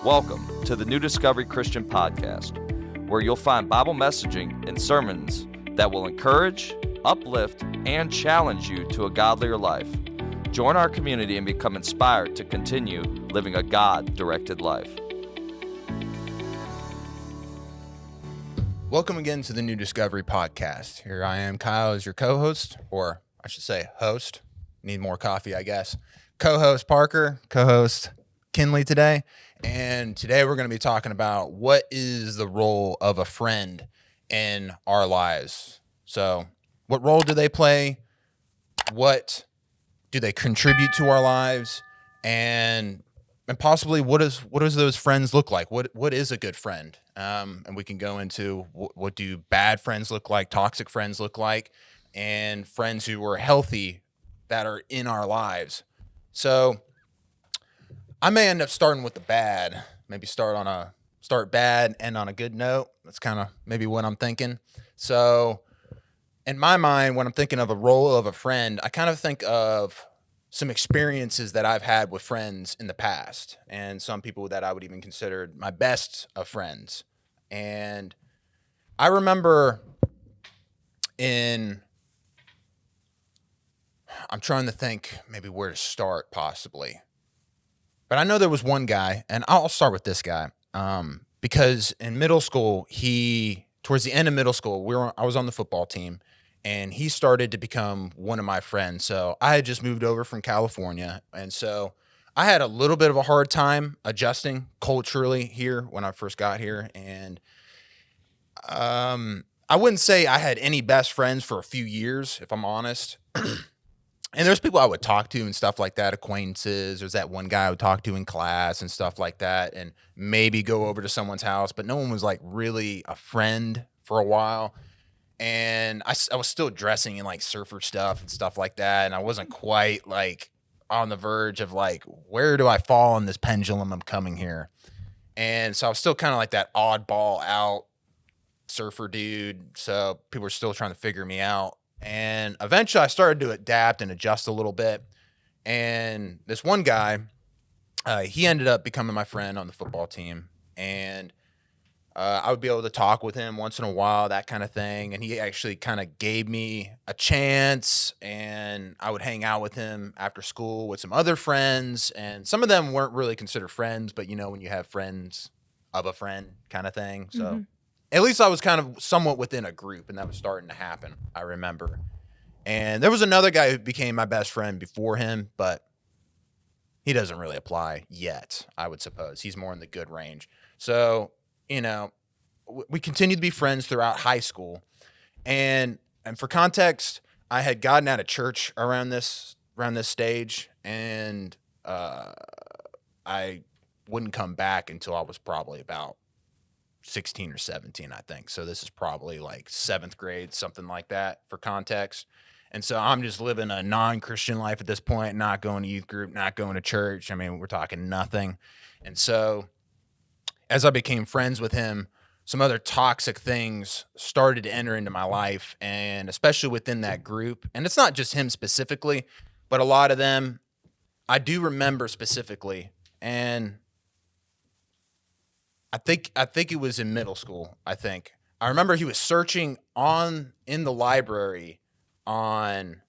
Welcome to the New Discovery Christian Podcast, where you'll find Bible messaging and sermons that will encourage, uplift, and challenge you to a godlier life. Join our community and become inspired to continue living a God-directed life. Welcome again to the New Discovery Podcast. Here I am, Kyle, as your co-host, or I should say host. Need more coffee, I guess. Co-host Parker, co-host McKinley today. And today we're going to be talking about what is the role of a friend in our lives. So what role do they play? What do they contribute to our lives? And possibly what does those friends look like? What is a good friend? And we can go into what do bad friends look like, toxic friends look like, and friends who are healthy that are in our lives. So I may end up starting with the bad, maybe start bad, end on a good note. That's kind of maybe what I'm thinking. So in my mind, when I'm thinking of a role of a friend, I kind of think of some experiences that I've had with friends in the past, and some people that I would even consider my best of friends. And I remember I'm trying to think maybe where to start possibly. But I know there was one guy, and I'll start with this guy, because in middle school, towards the end of middle school, I was on the football team, and he started to become one of my friends. So I had just moved over from California, and so I had a little bit of a hard time adjusting culturally here when I first got here, and I wouldn't say I had any best friends for a few years, if I'm honest. And there's people I would talk to and stuff like that, acquaintances. There's that one guy I would talk to in class and stuff like that, and maybe go over to someone's house, but no one was like really a friend for a while. And I was still dressing in like surfer stuff and stuff like that, and I wasn't quite like on the verge of like, where do I fall on this pendulum I'm coming here? And so I was still kind of like that oddball out surfer dude, so people were still trying to figure me out. And eventually I started to adapt and adjust a little bit. And this one guy, he ended up becoming my friend on the football team. And I would be able to talk with him once in a while, that kind of thing. And he actually kind of gave me a chance. And I would hang out with him after school with some other friends. And some of them weren't really considered friends, but you know, when you have friends of a friend kind of thing. So at least I was kind of somewhat within a group, and that was starting to happen, I remember. And there was another guy who became my best friend before him, but he doesn't really apply yet, I would suppose. He's more in the good range. So, you know, we continued to be friends throughout high school. And for context, I had gotten out of church around this stage, and I wouldn't come back until I was probably about 16 or 17, I think. So this is probably like 7th grade, something like that for context. And so I'm just living a non-Christian life at this point, not going to youth group, not going to church. I mean, we're talking nothing. And so as I became friends with him, some other toxic things started to enter into my life, and especially within that group. And it's not just him specifically, but a lot of them I do remember specifically. And I think it was in middle school. I remember he was searching in the library on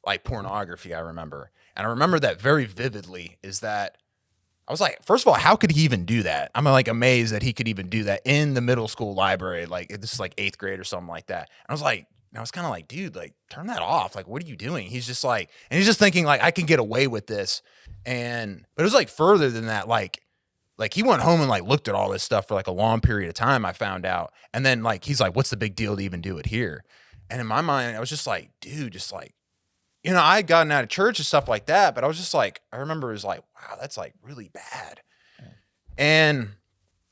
like pornography, I remember. And I remember that very vividly, is that I was like, first of all, how could he even do that? I'm like amazed that he could even do that in the middle school library. Like this is like 8th grade or something like that. And I was kind of like, dude, like turn that off. Like, what are you doing? He's just like, and he's just thinking like, I can get away with this. But it was like further than that. Like he went home and like looked at all this stuff for like a long period of time, I found out. And then like, he's like, what's the big deal to even do it here? And in my mind, I was just like, dude, just like, you know, I had gotten out of church and stuff like that, but I was just like, I remember it was like, wow, that's like really bad. And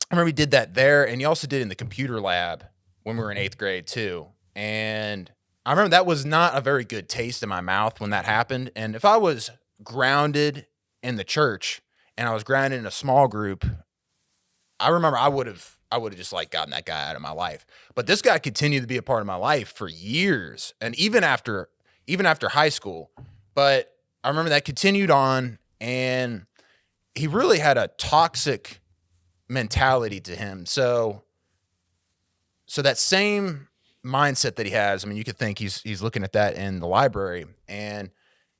I remember he did that there. And he also did it in the computer lab when we were in 8th grade too. And I remember that was not a very good taste in my mouth when that happened. And if I was grounded in the church, and I was grounded in a small group, I remember I would have just like gotten that guy out of my life. But this guy continued to be a part of my life for years, and even after high school. But I remember that continued on, and he really had a toxic mentality to him. So that same mindset that he has, I mean, you could think he's looking at that in the library, and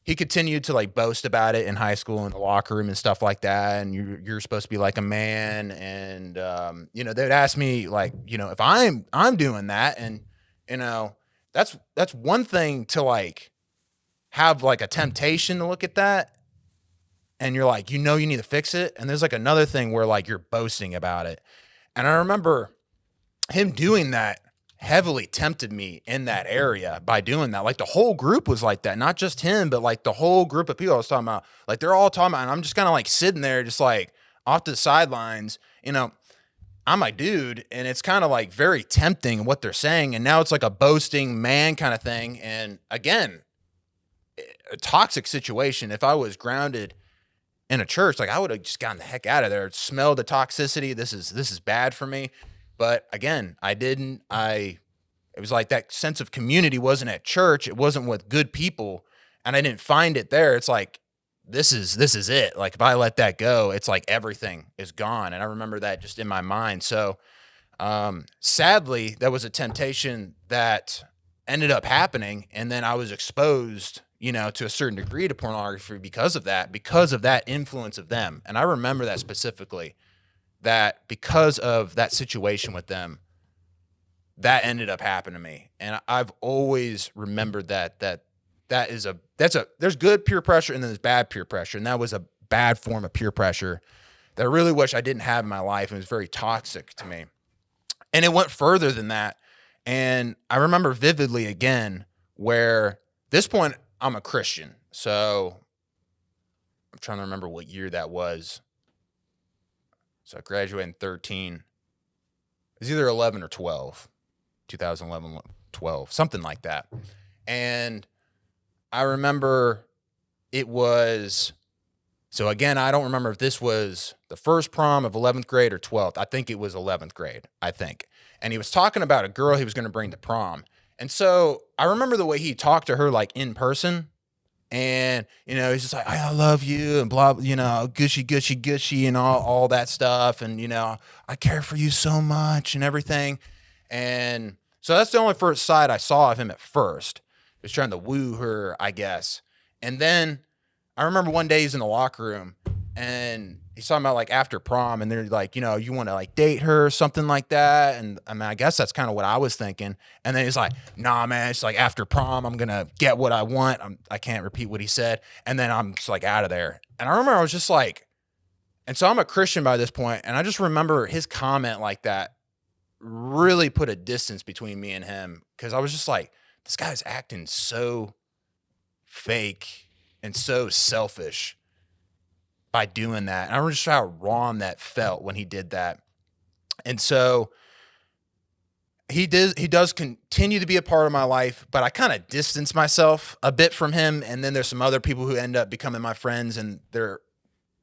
he continued to like boast about it in high school in the locker room and stuff like that. And you're supposed to be like a man. And, they'd ask me like, if I'm doing that, and, that's one thing to like have like a temptation to look at that. And you're like, you need to fix it. And there's like another thing where like you're boasting about it. And I remember him doing that heavily tempted me in that area by doing that. Like the whole group was like that, not just him, but like the whole group of people I was talking about, like they're all talking about, and I'm just kind of like sitting there just like off to the sidelines, I'm like, dude, and it's kind of like very tempting what they're saying. And now it's like a boasting man kind of thing. And again, a toxic situation. If I was grounded in a church, like I would have just gotten the heck out of there. Smell the toxicity. This is bad for me. But again, I didn't. It was like that sense of community wasn't at church. It wasn't with good people, and I didn't find it there. It's like this is it. Like if I let that go, it's like everything is gone. And I remember that just in my mind. So sadly, that was a temptation that ended up happening, and then I was exposed, to a certain degree to pornography because of that influence of them. And I remember that specifically. That because of that situation with them, that ended up happening to me. And I've always remembered there's good peer pressure and then there's bad peer pressure. And that was a bad form of peer pressure that I really wish I didn't have in my life. It was very toxic to me. And it went further than that. And I remember vividly again, where this point I'm a Christian. So I'm trying to remember what year that was. So I graduated in 13. It was either 11 or 12, 2011, 12, something like that. And I remember it was, so again, I don't remember if this was the first prom of 11th grade or 12th. I think it was 11th grade, I think. And he was talking about a girl he was going to bring to prom. And so I remember the way he talked to her like in person. And, he's just like, I love you and blah, gushy and all that stuff. And, I care for you so much and everything. And so that's the only first side I saw of him at first. He was trying to woo her, I guess. And then I remember one day he's in the locker room and he's talking about like after prom, and they're like, you want to like date her or something like that. And I mean, I guess that's kind of what I was thinking. And then he's like, nah, man, it's like after prom, I'm going to get what I want. I can't repeat what he said. And then I'm just like out of there. And I remember I was just like, and so I'm a Christian by this point, and I just remember his comment like that really put a distance between me and him, because I was just like, this guy's acting so fake and so selfish by doing that. And I remember just how wrong that felt when he did that. And so he does continue to be a part of my life, but I kind of distance myself a bit from him. And then there's some other people who end up becoming my friends, and they're,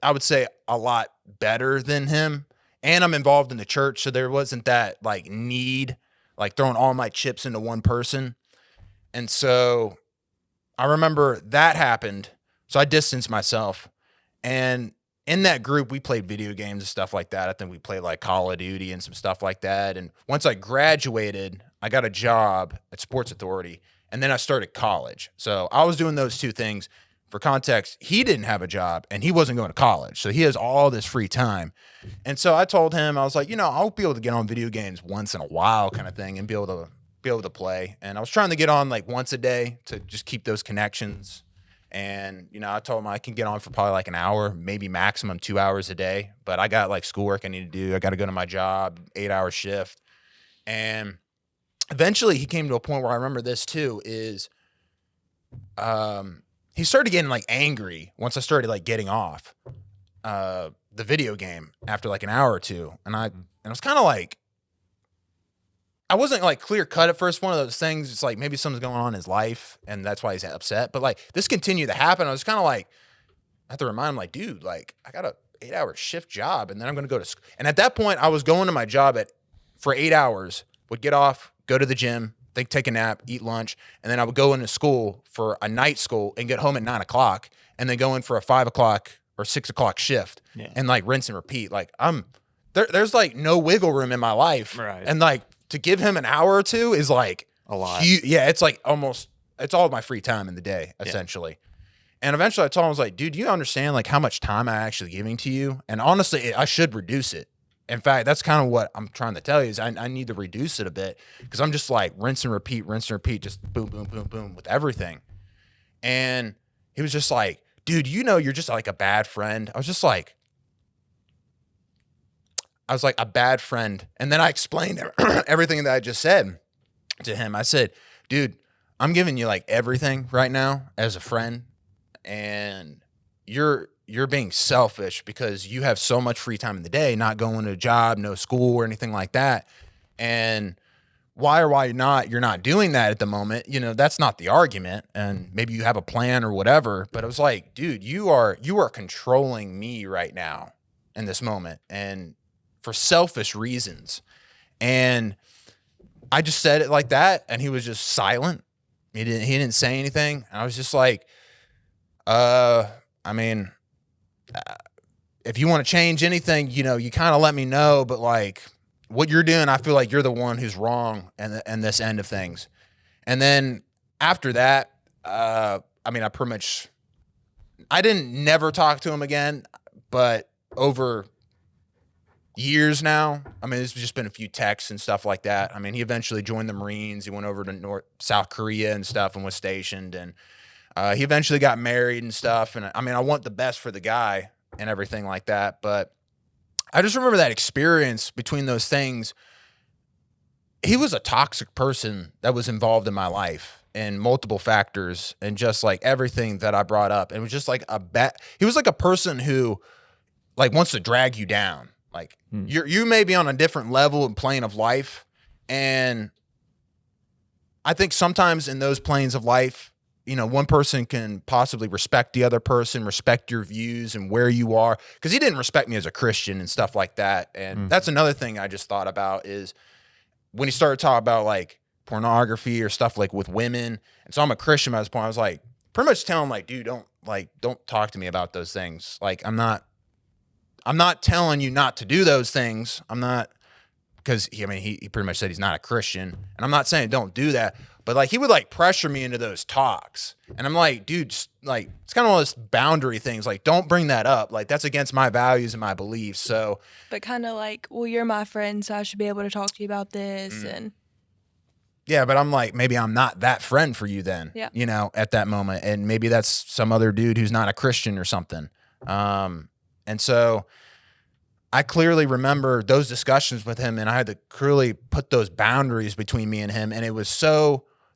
I would say, a lot better than him. And I'm involved in the church, so there wasn't that like need, like throwing all my chips into one person. And so I remember that happened. So I distanced myself. And in that group, we played video games and stuff like that. I think we played like Call of Duty and some stuff like that. And once I graduated, I got a job at Sports Authority, and then I started college. So I was doing those two things. For context, he didn't have a job and he wasn't going to college. So he has all this free time. And so I told him, I was like, I'll be able to get on video games once in a while kind of thing and be able to play. And I was trying to get on like once a day to just keep those connections. And, I told him I can get on for probably like an hour, maybe maximum 2 hours a day. But I got like schoolwork I need to do. I got to go to my job, 8-hour shift. And eventually he came to a point where I remember this too, is he started getting like angry once I started like getting off the video game after like an hour or two. And I was kind of like, I wasn't like clear cut at first. One of those things, it's like maybe something's going on in his life and that's why he's upset. But like this continued to happen. I was kind of like, I have to remind him, like, dude, like I got a 8-hour shift job and then I'm going to go to school. And at that point I was going to my job for 8 hours, would get off, go to the gym, take a nap, eat lunch. And then I would go into school for a night school and get home at 9 o'clock and then go in for a 5 o'clock or 6 o'clock shift and like rinse and repeat. Like there's like no wiggle room in my life. Right. And like to give him an hour or two is like A lot. it's like almost, it's all my free time in the day, essentially. And eventually I told him, I was like, dude, you understand like how much time I'm actually giving to you? And honestly, I should reduce it. In fact, that's kind of what I'm trying to tell you is I need to reduce it a bit because I'm just like rinse and repeat, just boom, boom, boom, boom with everything. And he was just like, dude, you're just like a bad friend. I was like a bad friend. And then I explained everything that I just said to him. I said, dude, I'm giving you like everything right now as a friend. And you're being selfish because you have so much free time in the day, not going to a job, no school or anything like that. And why you're not doing that at the moment, that's not the argument. And maybe you have a plan or whatever. But I was like, dude, you are controlling me right now in this moment and for selfish reasons. And I just said it like that. And he was just silent. He didn't say anything. And I was just like, if you want to change anything, you kind of let me know, but like what you're doing, I feel like you're the one who's wrong and this end of things. And then after that, I didn't never talk to him again, but over years now, it's just been a few texts and stuff like that. He eventually joined the Marines. He went over to South Korea and stuff and was stationed, and he eventually got married and stuff. And I want the best for the guy and everything like that. But I just remember that experience between those things. He was a toxic person that was involved in my life in multiple factors and just like everything that I brought up. And it was just like he was like a person who like wants to drag you down. Like you may be on a different level and plane of life. And I think sometimes in those planes of life, one person can possibly respect the other person, respect your views and where you are. Because he didn't respect me as a Christian and stuff like that. And that's another thing I just thought about is when he started talking about like pornography or stuff like with women. And so I'm a Christian by this point. I was like, pretty much telling him like, dude, don't talk to me about those things. Like, I'm not telling you not to do those things. I'm not, because he pretty much said he's not a Christian. And I'm not saying don't do that. But like he would like pressure me into those talks. And I'm like, dude, just, like it's kind of one of those boundary things. Like, don't bring that up. Like that's against my values and my beliefs. So but kind of like, well, you're my friend, so I should be able to talk to you about this. And yeah, but I'm like, maybe I'm not that friend for you then. Yeah. At that moment. And maybe that's some other dude who's not a Christian or something. And so I clearly remember those discussions with him, and I had to clearly put those boundaries between me and him. And it was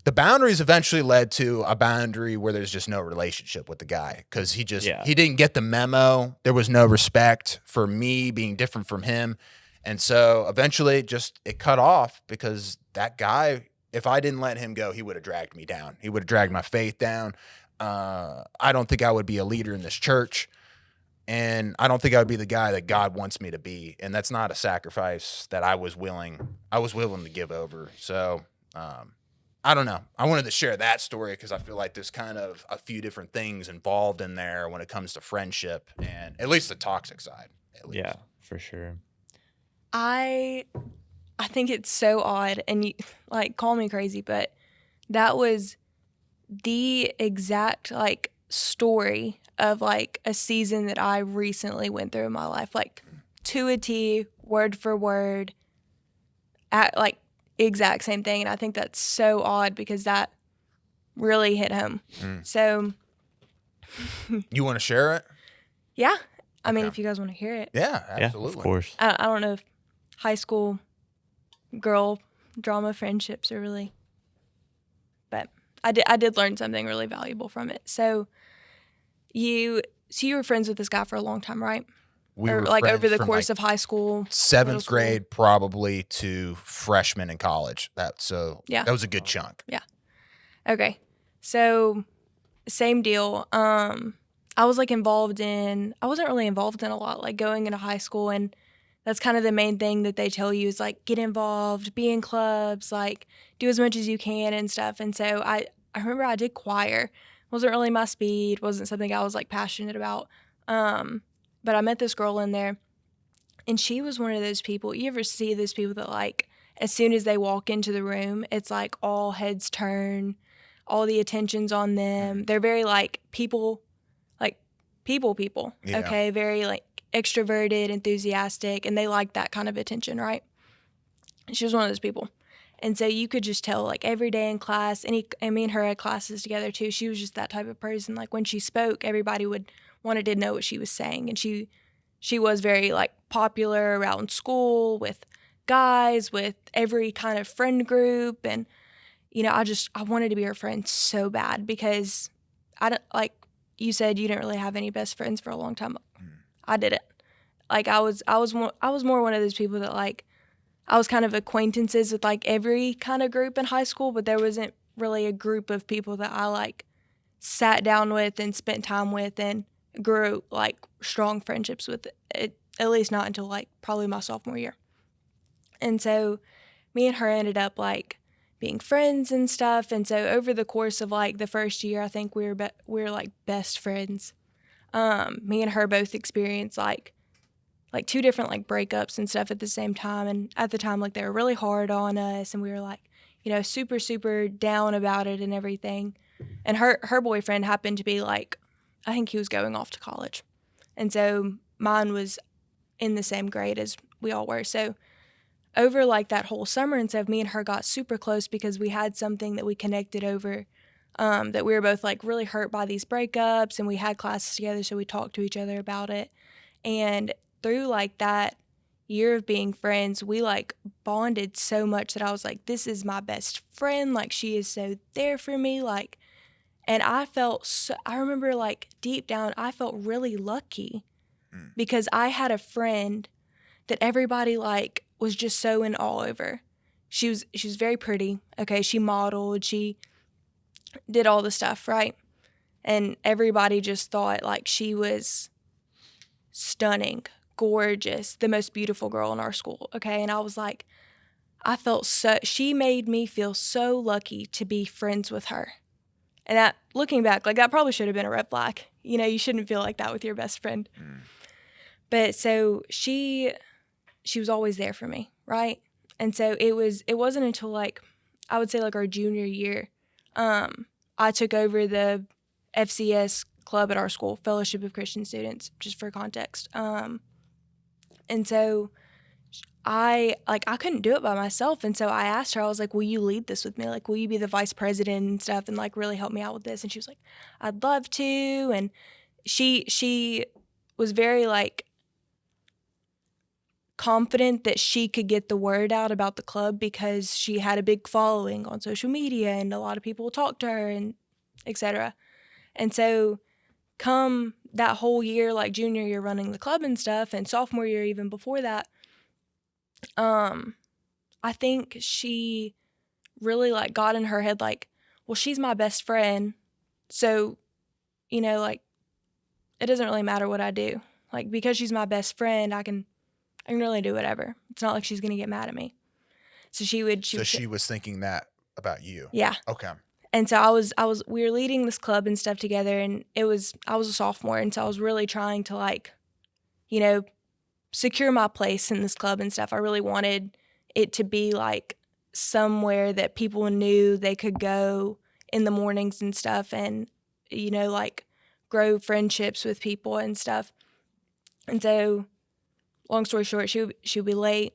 the boundaries eventually led to a boundary where there's just no relationship with the guy because he didn't get the memo. There was no respect for me being different from him. And so eventually it cut off because that guy, if I didn't let him go, he would have dragged me down. He would have dragged my faith down. I don't think I would be a leader in this church. And I don't think I would be the guy that God wants me to be. And that's not a sacrifice that I was willing to give over. So, I don't know. I wanted to share that story because I feel like there's kind of a few different things involved in there when it comes to friendship and at least the toxic side. Yeah, for sure. I think it's so odd, and you like call me crazy, but that was the exact like story of like a season that I recently went through in my life, like to a T, word for word, at like exact same thing. And I think that's so odd because that really hit home. So you want to share it? Yeah. I mean, if you guys want to hear it. Yeah, absolutely. Yeah, of course. I don't know if high school girl drama friendships are really, but I did learn something really valuable from it. So you were friends with this guy for a long time, right? We or were like friends over the from, course like, of high school, seventh grade, probably to freshman in college. That was a good chunk. Yeah. Okay. So same deal. I was like I wasn't really involved in a lot, like going into high school, and that's kind of the main thing that they tell you is like get involved, be in clubs, like do as much as you can and stuff. And so I remember I did choir. Wasn't really my speed, wasn't something I was like passionate about. But I met this girl in there, And she was one of those people, you ever see those people that, like, as soon as they walk into the room, it's like all heads turn, all the attention's on them. They're very, like, people, Yeah. okay? Very, like, extroverted, enthusiastic, and they like that kind of attention, right? She was one of those people. And so you could just tell, like, every day in class, and me and her had classes together too, she was just that type of person. Like, when she spoke, everybody wanted to know what she was saying. And she was very, like, popular around school with guys, with every kind of friend group. And, you know, I wanted to be her friend so bad because like you said, you didn't really have any best friends for a long time. I didn't. Like, I was more one of those people that, like, I was kind of acquaintances with, like, every kind of group in high school, but there wasn't really a group of people that I, like, sat down with and spent time with and grew, like, strong friendships with, it, at least not until, like, probably my sophomore year. And so me and her ended up, like, being friends and stuff. And so over the course of, like, the first year, I think we were like, best friends. Me and her both experienced, like, two different, like, breakups and stuff at the same time. And at the time, like, they were really hard on us, and we were, like, you know, super, super down about it and everything. And her boyfriend happened to be, like, I think he was going off to college. And so mine was in the same grade as we all were. So over, like, that whole summer and stuff, me and her got super close because we had something that we connected over, that we were both, like, really hurt by these breakups, and we had classes together, so we talked to each other about it. And through, like, that year of being friends, we, like, bonded so much that I was like, this is my best friend. Like, she is so there for me. Like, and I remember, like, deep down, I felt really lucky because I had a friend that everybody, like, was just so in awe over. She was very pretty. Okay. She modeled, she did all the stuff, right? And everybody just thought, like, she was stunning, gorgeous, the most beautiful girl in our school, okay? And I was like, she made me feel so lucky to be friends with her. And that, looking back, like, that probably should have been a red flag. You know, you shouldn't feel like that with your best friend. But so she was always there for me, right? And so it wasn't until, like, I would say, like, our junior year, I took over the FCS club at our school, Fellowship of Christian Students, just for context. And so I couldn't do it by myself. And so I asked her, I was like, will you lead this with me? Like, will you be the vice president and stuff and, like, really help me out with this? And she was like, I'd love to. And she was very, like, confident that she could get the word out about the club because she had a big following on social media and a lot of people talked to her and etc. And so come that whole year, like junior year running the club and stuff, and sophomore year even before that, I think she really, like, got in her head, like, well, she's my best friend, so, you know, like, it doesn't really matter what I do. Like, because she's my best friend, I can really do whatever. It's not like she's gonna get mad at me. So she was thinking that about you. Yeah. Okay. And so we were leading this club and stuff together, and I was a sophomore, and so I was really trying to, like, you know, secure my place in this club and stuff. I really wanted it to be, like, somewhere that people knew they could go in the mornings and stuff and, you know, like, grow friendships with people and stuff. And so, long story short, she would be late.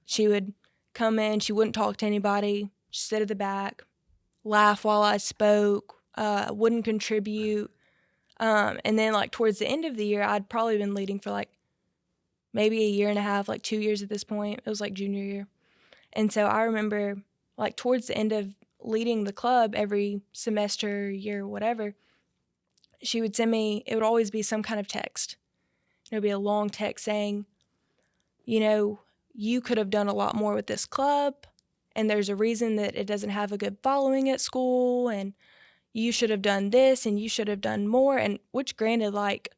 She would come in. She wouldn't talk to anybody. She'd sit at the back, laugh while I spoke, wouldn't contribute. And then, like, towards the end of the year, I'd probably been leading for, like, maybe a year and a half, like 2 years at this point. It was, like, junior year. And so I remember, like, towards the end of leading the club every semester, year, whatever, she would send me, it would always be some kind of text. It would be a long text saying, you know, you could have done a lot more with this club, and there's a reason that it doesn't have a good following at school, and you should have done this, and you should have done more, and which, granted, like,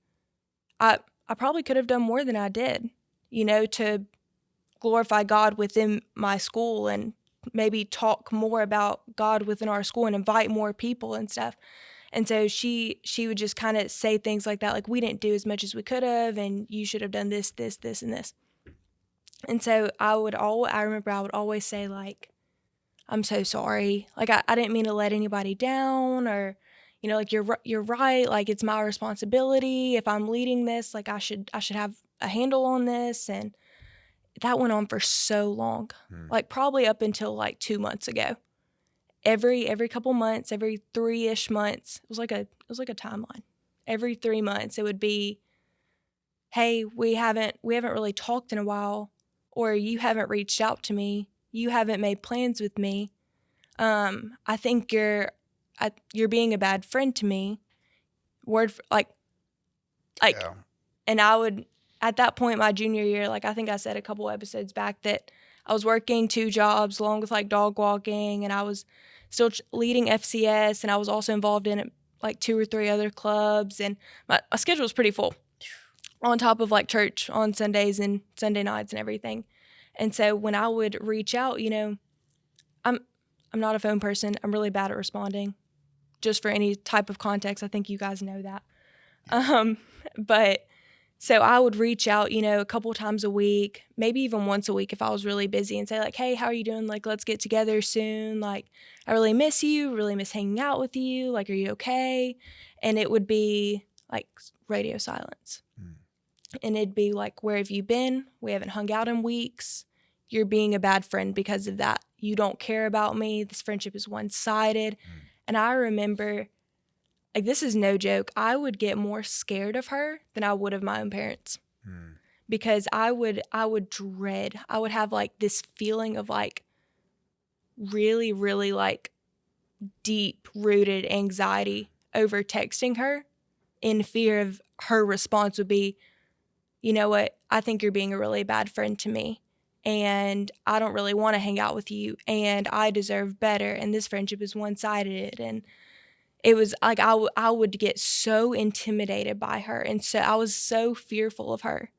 I probably could have done more than I did, you know, to glorify God within my school and maybe talk more about God within our school and invite more people and stuff. And so she would just kind of say things like that, like, we didn't do as much as we could have, and you should have done this, this, this, and this. And so I remember I would always say, like, I'm so sorry. Like, I didn't mean to let anybody down, or, like, you're right. Like, it's my responsibility. If I'm leading this, like, I should have a handle on this. And that went on for so long, like probably up until like 2 months ago. Every couple months, every 3-ish months, it was like a timeline. Every 3 months, it would be, hey, we haven't really talked in a while, or you haven't reached out to me, you haven't made plans with me. I think you're being a bad friend to me. Like, Yeah. and I would, at that point, my junior year, like I think I said a couple episodes back, that I was working 2 jobs along with like dog walking, and I was still leading FCS, and I was also involved in like 2 or 3 other clubs, and my schedule was pretty full, on top of like church on Sundays and Sunday nights and everything. And so when I would reach out, I'm not a phone person. I'm really bad at responding, just for any type of context. I think you guys know that. But so I would reach out, a couple times a week, maybe even once a week if I was really busy, and say like, hey, how are you doing? Like, let's get together soon. Like, I really miss you, really miss hanging out with you. Like, are you okay? And it would be like radio silence. And it'd be like, where have you been? We haven't hung out in weeks. You're being a bad friend because of that. You don't care about me. This friendship is one-sided. And I remember, like, this is no joke, I would get more scared of her than I would of my own parents. Because I would dread, I would have like this feeling of like really, really like deep rooted anxiety over texting her, in fear of her response would be, you know what, I think you're being a really bad friend to me, and I don't really want to hang out with you, and I deserve better, and this friendship is one-sided. And it was like I would get so intimidated by her, and so I was so fearful of her,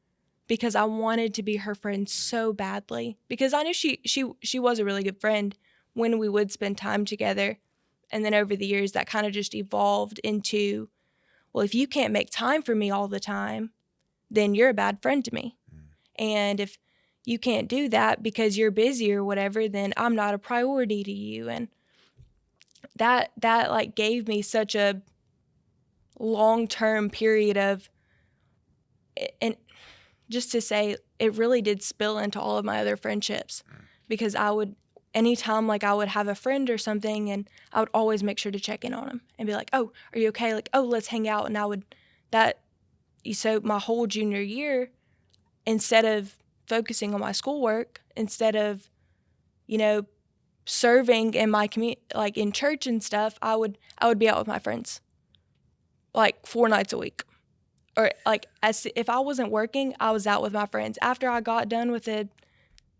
because I wanted to be her friend so badly, because I knew she was a really good friend when we would spend time together. And then over the years, that kind of just evolved into, well, if you can't make time for me all the time, then you're a bad friend to me. And if you can't do that because you're busy or whatever, then I'm not a priority to you. And that like gave me such a long-term period of, and just to say, it really did spill into all of my other friendships, because I would, anytime like I would have a friend or something, and I would always make sure to check in on them and be like, oh, are you okay? Like, oh, let's hang out. And I would, so my whole junior year, instead of focusing on my schoolwork, instead of, serving in my community, like in church and stuff, I would be out with my friends like 4 nights a week. Or like, if I wasn't working, I was out with my friends. After I got done with a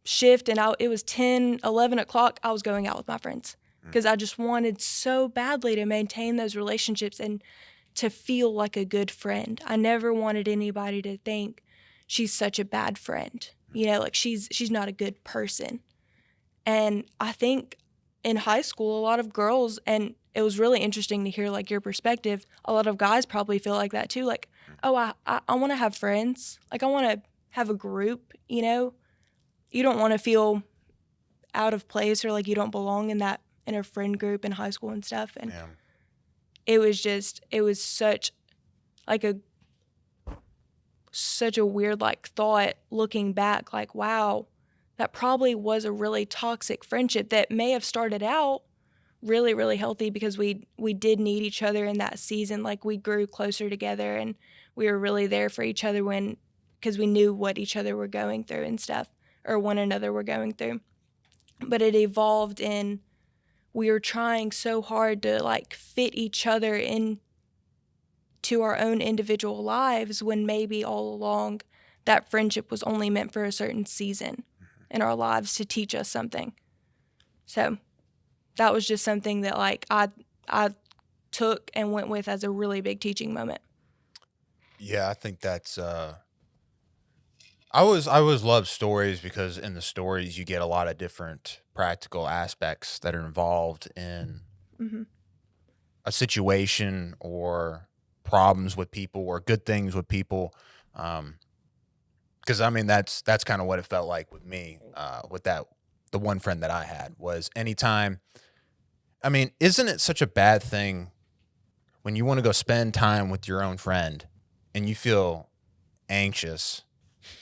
shift and it was 10, 11 o'clock, I was going out with my friends, because I just wanted so badly to maintain those relationships and to feel like a good friend. I never wanted anybody to think she's such a bad friend, like she's not a good person. And I think in high school, a lot of girls, and it was really interesting to hear like your perspective, a lot of guys probably feel like that too. Like, oh, I want to have friends. Like, I want to have a group, You don't want to feel out of place, or like you don't belong in a friend group in high school and stuff. And it was such a weird like thought looking back, like, wow, that probably was a really toxic friendship that may have started out really, really healthy, because we did need each other in that season. Like, we grew closer together, and we were really there for each other because we knew what each other were going through and stuff, or one another were going through. But it evolved in, we were trying so hard to like fit each other in to our own individual lives, when maybe all along that friendship was only meant for a certain season in our lives to teach us something. So that was just something that like I took and went with as a really big teaching moment. Yeah, I think that's I always love stories, because in the stories you get a lot of different practical aspects that are involved in a situation, or problems with people, or good things with people. Because I mean, that's kind of what it felt like with me, with the one friend that I had was anytime. I mean, isn't it such a bad thing when you want to go spend time with your own friend and you feel anxious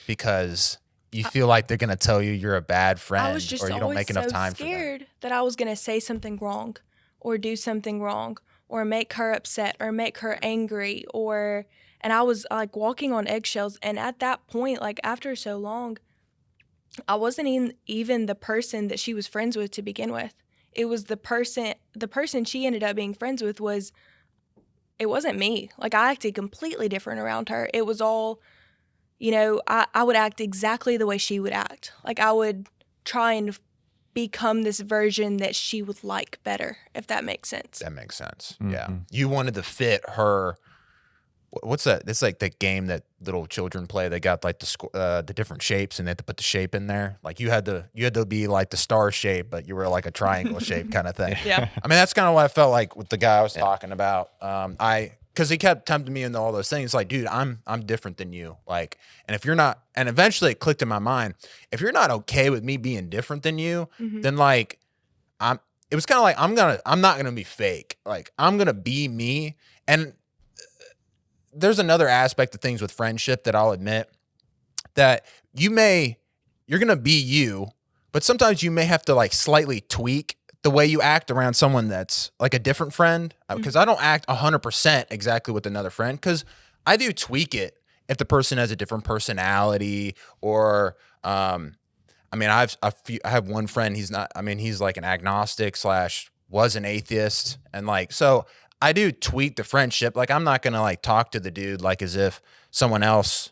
because you feel like they're going to tell you you're a bad friend I was just or you don't always make enough so time for them? scared that I was going to say something wrong or do something wrong or make her upset or make her angry and I was like walking on eggshells. And at that point, like after so long, I wasn't even the person that she was friends with to begin with. It was the person she ended up being friends with it wasn't me. Like I acted completely different around her. It was all, I would act exactly the way she would act. Like I would try and become this version that she would like better, if that makes sense. That makes sense. Yeah. You wanted to fit her. What's that? It's like the game that little children play. They got like the different shapes and they had to put the shape in there. Like you had to be like the star shape, but you were like a triangle shape kind of thing. Yeah. I mean, that's kind of what I felt like with the guy I was talking about. Because he kept tempting me into all those things. Like, dude, I'm different than you. Like, and if you're not, and eventually it clicked in my mind, if you're not okay with me being different than you, then like, it was kind of like, I'm not gonna be fake. Like, I'm gonna be me. And there's another aspect of things with friendship that I'll admit that you're gonna be you, but sometimes you may have to like slightly tweak the way you act around someone that's like a different friend. Because I don't act 100% exactly with another friend, because I do tweak it if the person has a different personality or, I mean, I have one friend. He's like an agnostic / was an atheist. And like, so I do tweak the friendship. Like I'm not going to like talk to the dude like as if someone else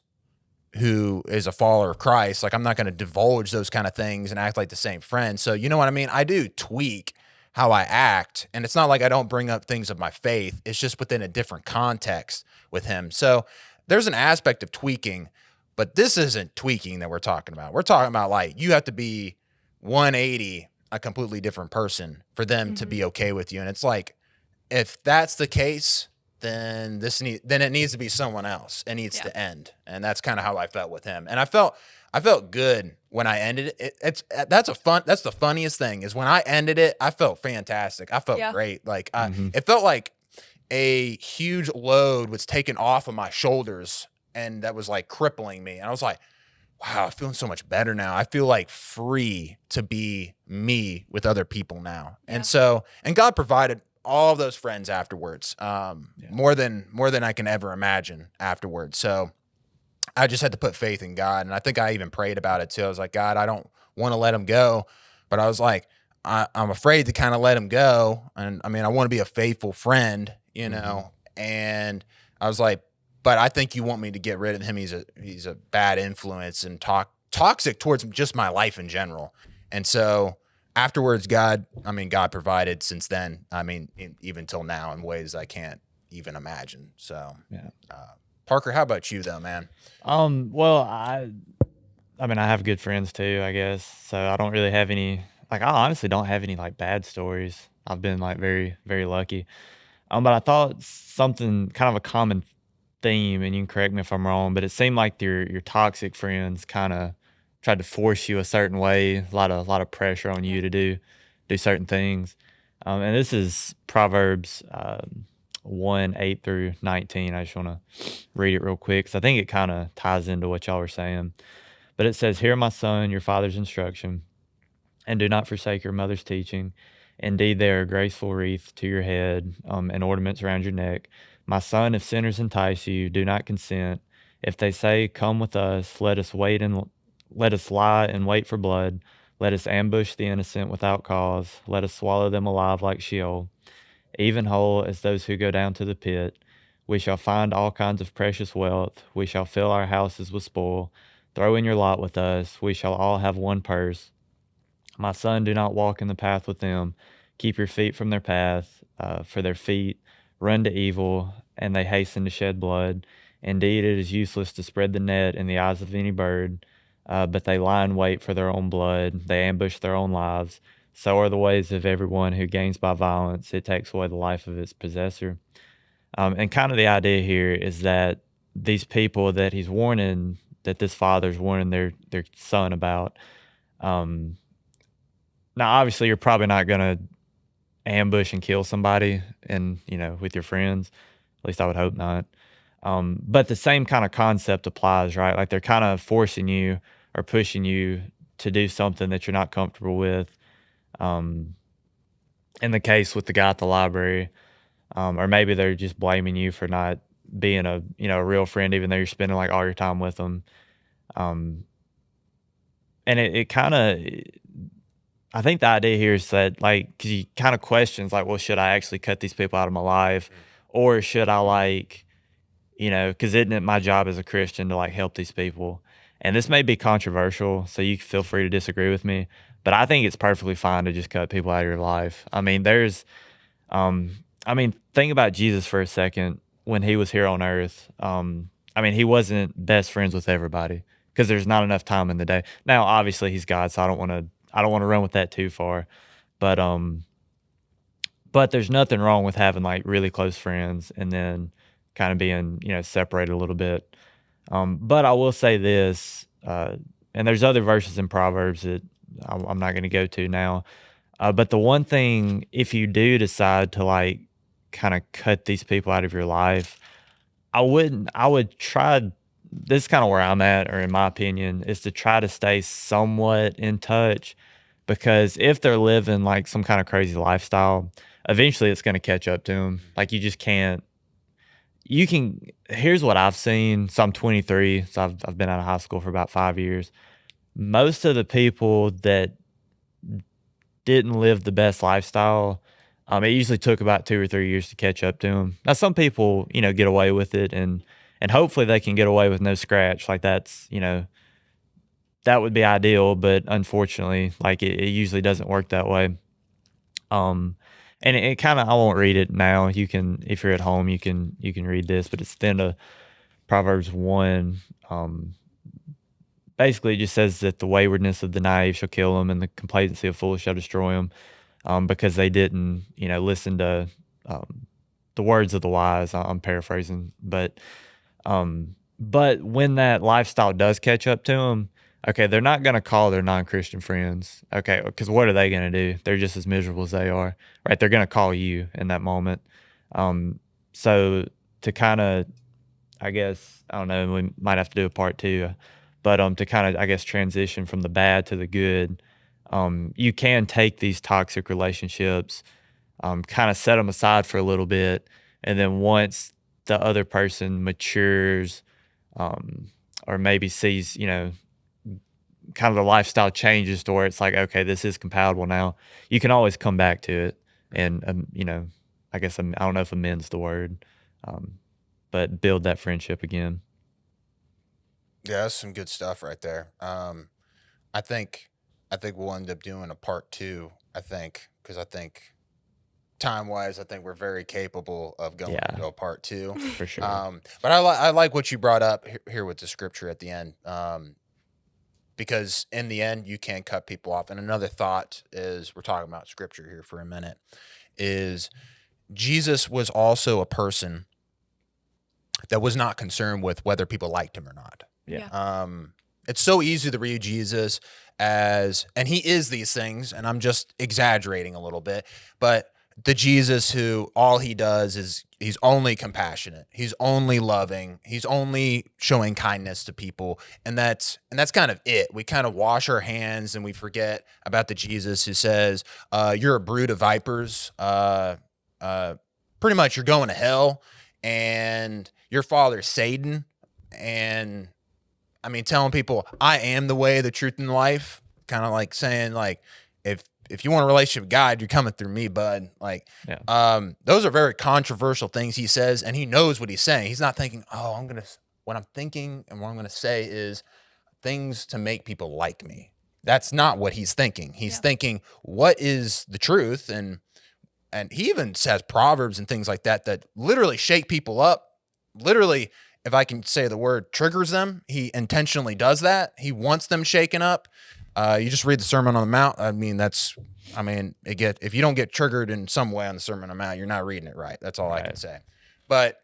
who is a follower of Christ. Like I'm not going to divulge those kind of things and act like the same friend. So you know what I mean? I do tweak how I act. And it's not like I don't bring up things of my faith. It's just within a different context with him. So there's an aspect of tweaking, but this isn't tweaking that we're talking about. We're talking about like you have to be 180, a completely different person for them to be okay with you. And it's like, if that's the case, then it needs to be someone else. It needs to end. And that's kind of how I felt with him. And I felt good when I ended it. That's the funniest thing is when I ended it, I felt fantastic. I felt great. Like it felt like a huge load was taken off of my shoulders and that was like crippling me. And I was like, wow, I'm feeling so much better now. I feel like free to be me with other people now. And God provided all of those friends afterwards, more than I can ever imagine afterwards. So I just had to put faith in God. And I think I even prayed about it too. I was like, God, I don't want to let him go, but I was like, I'm afraid to kind of let him go. And I mean, I want to be a faithful friend, and I was like, but I think you want me to get rid of him. He's a bad influence and toxic towards just my life in general. And so afterwards, God provided since then. I mean, even till now in ways I can't even imagine. So, Parker, how about you though, man? Well, I mean, I have good friends too, I guess. So I don't really have any, like, I honestly don't have any like bad stories. I've been like very, very lucky. But I thought something kind of a common theme, and you can correct me if I'm wrong, but it seemed like your toxic friends kind of tried to force you a certain way, a lot of pressure on you to do certain things. And this is Proverbs 1:8-19. I just want to read it real quick because I think it kind of ties into what y'all were saying. But it says, "Hear, my son, your father's instruction, and do not forsake your mother's teaching. Indeed, they are a graceful wreath to your head, and ornaments around your neck. My son, if sinners entice you, do not consent. If they say, 'Come with us,' let us lie and wait for blood. Let us ambush the innocent without cause. Let us swallow them alive like Sheol, even whole as those who go down to the pit. We shall find all kinds of precious wealth. We shall fill our houses with spoil. Throw in your lot with us. We shall all have one purse. My son, do not walk in the path with them. Keep your feet from their path, for their feet run to evil, and they hasten to shed blood. Indeed, it is useless to spread the net in the eyes of any bird, but they lie in wait for their own blood. They ambush their own lives. So are the ways of everyone who gains by violence. It takes away the life of its possessor." And kind of the idea here is that these people that he's warning that this father's warning their son about. Now, obviously, you're probably not going to ambush and kill somebody and, with your friends. At least I would hope not. But the same kind of concept applies, right? Like they're kind of forcing you or pushing you to do something that you're not comfortable with. In the case with the guy at the library, or maybe they're just blaming you for not being a real friend, even though you're spending like all your time with them. And it kind of, I think the idea here is that like, cause you kind of questions like, well, should I actually cut these people out of my life, or should I like, cause isn't it my job as a Christian to like help these people? And this may be controversial, so you feel free to disagree with me, but I think it's perfectly fine to just cut people out of your life. I mean, think about Jesus for a second when he was here on earth. He wasn't best friends with everybody because there's not enough time in the day. Now, obviously he's God, so I don't want to run with that too far, but there's nothing wrong with having like really close friends and then kind of being, separated a little bit. But I will say this, and there's other verses in Proverbs that I'm not going to go to now. But the one thing, if you do decide to like kind of cut these people out of your life, I would try, this is kind of where I'm at, or in my opinion, is to try to stay somewhat in touch, because if they're living like some kind of crazy lifestyle, eventually it's going to catch up to them. Like you just can't, here's what I've seen. So I'm 23, so I've been out of high school for about 5 years. Most of the people that didn't live the best lifestyle, it usually took about 2 or 3 years to catch up to them. Now, some people, get away with it, and hopefully they can get away with no scratch. Like that's, that would be ideal, but unfortunately, like it usually doesn't work that way. And it kind of, I won't read it now. You can, if you're at home, you can read this, but it's the end of Proverbs 1. Basically it just says that the waywardness of the naive shall kill them, and the complacency of fools shall destroy them, because they didn't, listen to the words of the wise. I'm paraphrasing, but when that lifestyle does catch up to them, okay, they're not going to call their non-Christian friends, okay, because what are they going to do? They're just as miserable as they are, right? They're going to call you in that moment. So to kind of, I guess, I don't know, we might have to do a part 2, but to kind of, I guess, transition from the bad to the good, you can take these toxic relationships, kind of set them aside for a little bit, and then once the other person matures, or maybe sees, kind of the lifestyle changes to where it's like, okay, this is compatible now, you can always come back to it. And, I guess, I don't know if amend's the word, but build that friendship again. Yeah, that's some good stuff right there. I think we'll end up doing a part 2, because I think time-wise, I think we're very capable of going to a part 2. For sure. But I like what you brought up here with the scripture at the end, because in the end, you can cut people off. And another thought is, we're talking about scripture here for a minute, is Jesus was also a person that was not concerned with whether people liked him or not. Yeah. It's so easy to read Jesus as, and he is these things, and I'm just exaggerating a little bit, but the Jesus who all he does is he's only compassionate, he's only loving, he's only showing kindness to people, and that's kind of it. We kind of wash our hands and we forget about the Jesus who says, "You're a brood of vipers. Pretty much, you're going to hell, and your father's Satan." And I mean, telling people, "I am the way, the truth, and the life." Kind of like saying, like, if you want a relationship with God, you're coming through me, bud. Like, those are very controversial things he says, and he knows what he's saying. He's not thinking, what I'm thinking and what I'm going to say is things to make people like me. That's not what he's thinking. He's thinking, what is the truth? And he even says proverbs and things like that literally shake people up. Literally, if I can say the word, triggers them. He intentionally does that. He wants them shaken up. You just read the Sermon on the Mount. If you don't get triggered in some way on the Sermon on the Mount, you're not reading it right. That's all I can say. But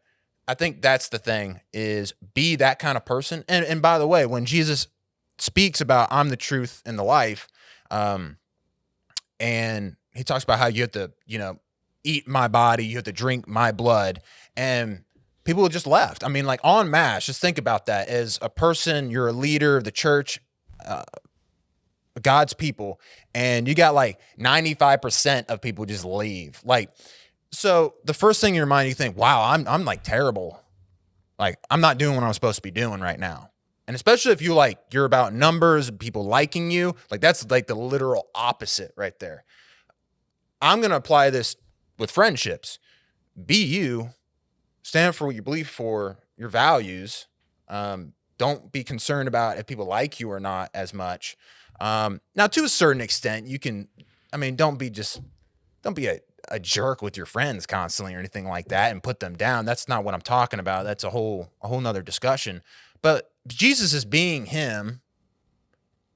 I think that's the thing, is be that kind of person. And by the way, when Jesus speaks about I'm the truth and the life, and he talks about how you have to, eat my body, you have to drink my blood, and people just left. I mean, like en masse, just think about that. As a person, you're a leader of the church, God's people, and you got like 95% of people just leave. Like, so the first thing in your mind, you think, wow, I'm like terrible. Like, I'm not doing what I'm supposed to be doing right now. And especially if you're about numbers and people liking you, like that's like the literal opposite right there. I'm going to apply this with friendships. Be you, stand for what you believe for, your values. Don't be concerned about if people like you or not as much. Now, to a certain extent, don't be a jerk with your friends constantly or anything like that and put them down. That's not what I'm talking about. That's a whole nother discussion. But Jesus is being him.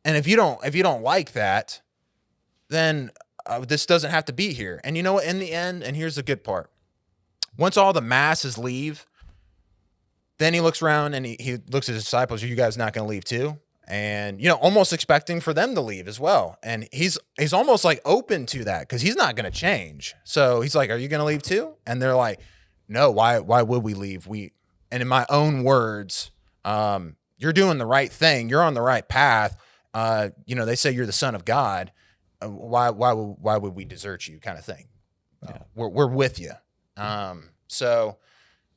And if you don't like that, then this doesn't have to be here. And you know what? In the end, and here's the good part. Once all the masses leave, then he looks around and he looks at his disciples. Are you guys not going to leave too? And, almost expecting for them to leave as well. And he's almost like open to that because he's not going to change. So he's like, are you going to leave too? And they're like, no, why would we leave? And in my own words, you're doing the right thing. You're on the right path. They say you're the son of God. Why would we desert you, kind of thing? We're with you. So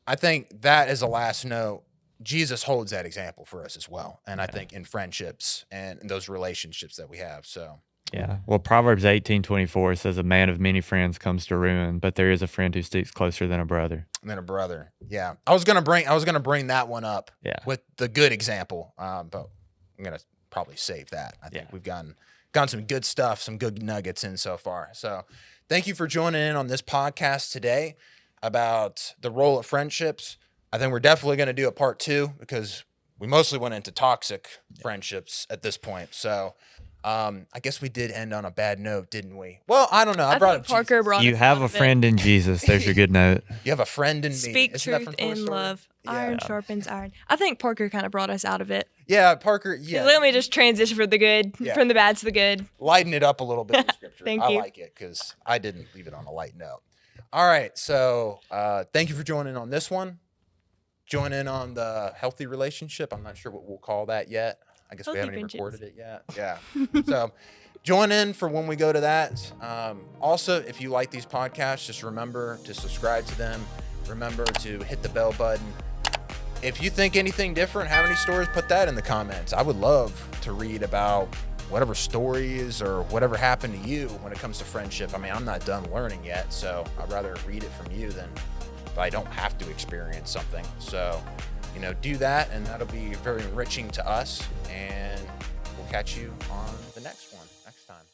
I think that is a last note. Jesus holds that example for us as well. And I think in friendships and in those relationships that we have. So yeah. Well, Proverbs 18:24 says a man of many friends comes to ruin, but there is a friend who sticks closer than a brother. Yeah. I was gonna bring that one up with the good example. But I'm gonna probably save that. I think we've gotten some good stuff, some good nuggets in so far. So thank you for joining in on this podcast today about the role of friendships. I think we're definitely going to do a part 2 because we mostly went into toxic friendships at this point. So I guess we did end on a bad note, didn't we? Well, I don't know. I brought up Parker brought you have a friend in Jesus. There's your good note. You have a friend in me. Speak Isn't truth in love. Iron sharpens iron. I think Parker kind of brought us out of it. Yeah, Parker. Yeah. Let me just transition from the good, from the bad to the good. Lighten it up a little bit in scripture. Thank you. I like it because I didn't leave it on a light note. All right. So thank you for joining on this one. Join in on the healthy relationship. I'm not sure what we'll call that yet. I guess we haven't even recorded it yet. Yeah. So join in for when we go to that. Also, if you like these podcasts, just remember to subscribe to them. Remember to hit the bell button. If you think anything different, have any stories, put that in the comments. I would love to read about whatever stories or whatever happened to you when it comes to friendship. I mean, I'm not done learning yet, so I'd rather read it from you than if I don't have to experience something. So, do that, and that'll be very enriching to us, and we'll catch you on the next one next time.